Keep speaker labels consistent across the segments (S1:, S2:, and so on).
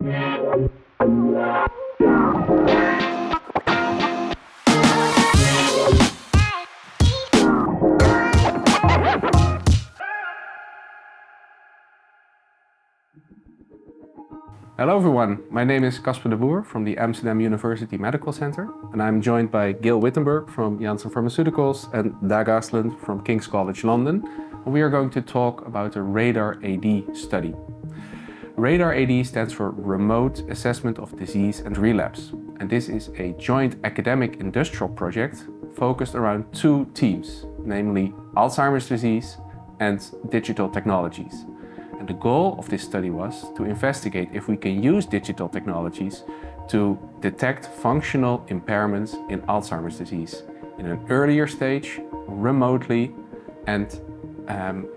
S1: Hello everyone, my name is Casper de Boer from the Amsterdam University Medical Center, and I'm joined by Gil Wittenberg from Janssen Pharmaceuticals and Dag Asland from King's College London. And we are going to talk about the RADAR-AD study. RADAR-AD stands for Remote Assessment of Disease and Relapse, and this is a joint academic industrial project focused around two themes, namely Alzheimer's disease and digital technologies. And the goal of this study was to investigate if we can use digital technologies to detect functional impairments in Alzheimer's disease in an earlier stage, remotely, and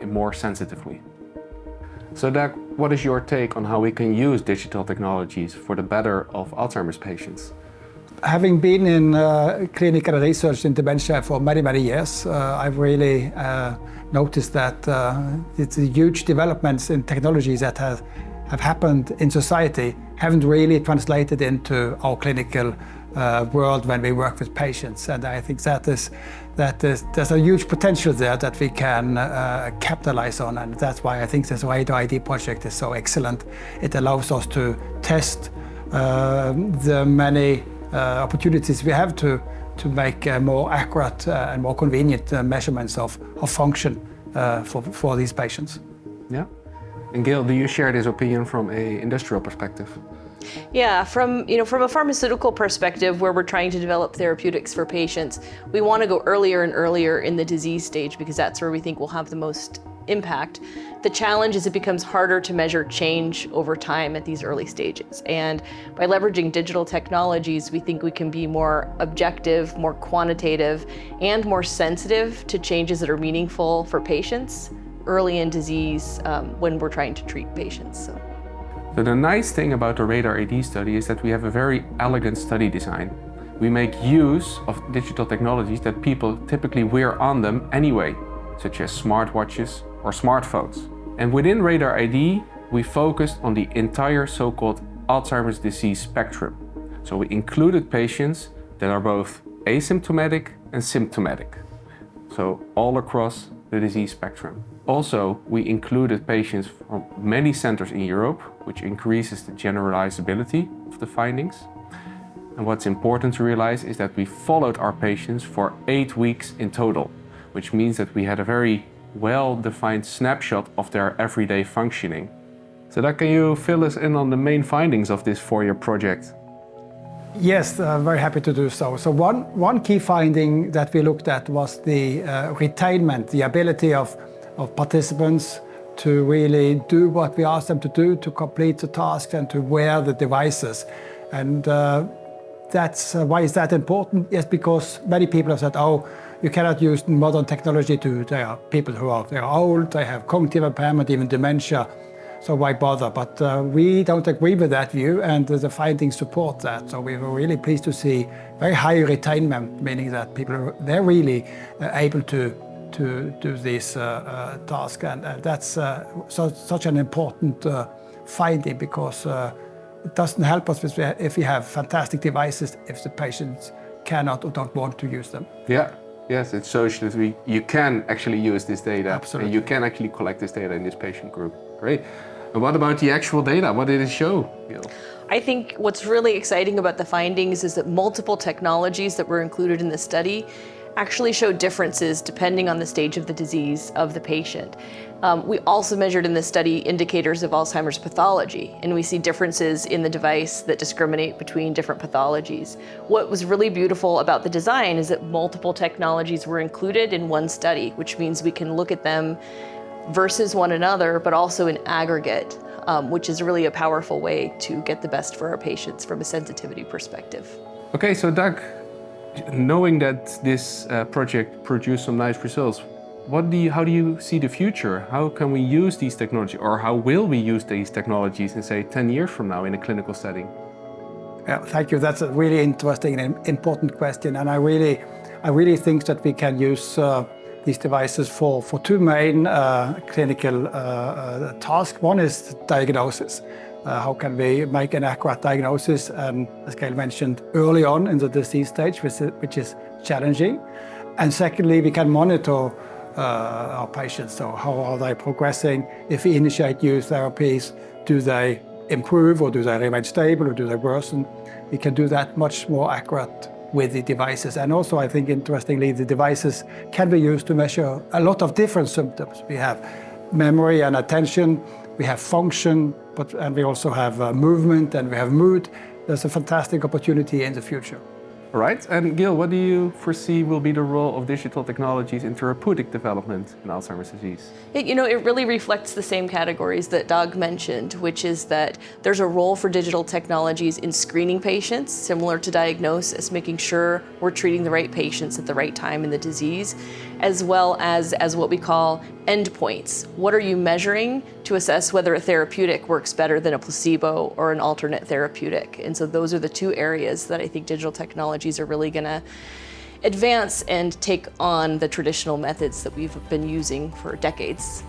S1: more sensitively. So Dag, what is your take on how we can use digital technologies for the better of Alzheimer's patients?
S2: Having been in clinical research in dementia for many, many years, I've really noticed that it's huge developments in technologies that have happened in society haven't really translated into our clinical world when we work with patients. And I think there's a huge potential there that we can capitalize on. And that's why I think this RADAR-AD project is so excellent. It allows us to test the many opportunities we have to make more accurate and more convenient measurements of function for these patients.
S1: Yeah. And Gil, do you share this opinion from an industrial perspective?
S3: Yeah, from a pharmaceutical perspective, where we're trying to develop therapeutics for patients, we want to go earlier and earlier in the disease stage because that's where we think we'll have the most impact. The challenge is it becomes harder to measure change over time at these early stages. And by leveraging digital technologies, we think we can be more objective, more quantitative, and more sensitive to changes that are meaningful for patients early in disease when we're trying to treat patients.
S1: So the nice thing about the RADAR-AD study is that we have a very elegant study design. We make use of digital technologies that people typically wear on them anyway, such as smartwatches or smartphones. And within RADAR-AD, we focused on the entire so-called Alzheimer's disease spectrum. So we included patients that are both asymptomatic and symptomatic, so all across the disease spectrum. Also, we included patients from many centers in Europe, which increases the generalizability of the findings. And what's important to realize is that we followed our patients for 8 weeks in total, which means that we had a very well-defined snapshot of their everyday functioning. So Dag, can you fill us in on the main findings of this 4-year project?
S2: Yes, very happy to do so. So one key finding that we looked at was the retainment, the ability of participants to really do what we asked them to do, to complete the tasks and to wear the devices. And that's why is that important? Yes, because many people have said, oh, you cannot use modern technology there are people who are old, they have cognitive impairment, even dementia, so why bother? But we don't agree with that view, and the findings support that. So we were really pleased to see very high retainment, meaning that people, they're really able to do this task. And that's such an important finding, because it doesn't help us if we have fantastic devices if the patients cannot or don't want to use them.
S1: Yeah. Yes, it shows that you can actually use this data.
S2: Absolutely.
S1: And you can actually collect this data in this patient group. Great. And what about the actual data? What did it show, Gil?
S3: I think what's really exciting about the findings is that multiple technologies that were included in the study actually show differences depending on the stage of the disease of the patient. We also measured in this study indicators of Alzheimer's pathology, and we see differences in the device that discriminate between different pathologies. What was really beautiful about the design is that multiple technologies were included in one study, which means we can look at them versus one another, but also in aggregate, which is really a powerful way to get the best for our patients from a sensitivity perspective.
S1: Okay, so Dag, knowing that this project produced some nice results, how do you see the future? How can we use these technologies, or how will we use these technologies in, say, 10 years from now in a clinical setting?
S2: Yeah, thank you. That's a really interesting and important question. And I really think that we can use these devices for two main clinical tasks. One is diagnosis. How can we make an accurate diagnosis, as Gail mentioned, early on in the disease stage, which is challenging. And secondly, we can monitor our patients. So how are they progressing? If we initiate new therapies, do they improve or do they remain stable or do they worsen? We can do that much more accurate with the devices. And also, I think, interestingly, the devices can be used to measure a lot of different symptoms. We have memory and attention, we have function, and we also have movement and we have mood. There's a fantastic opportunity in the future.
S1: All right, and Gil, what do you foresee will be the role of digital technologies in therapeutic development in Alzheimer's disease?
S3: It really reflects the same categories that Dag mentioned, which is that there's a role for digital technologies in screening patients, similar to diagnosis, making sure we're treating the right patients at the right time in the disease, as well as what we call endpoints. What are you measuring to assess whether a therapeutic works better than a placebo or an alternate therapeutic? And so those are the two areas that I think digital technologies are really going to advance and take on the traditional methods that we've been using for decades.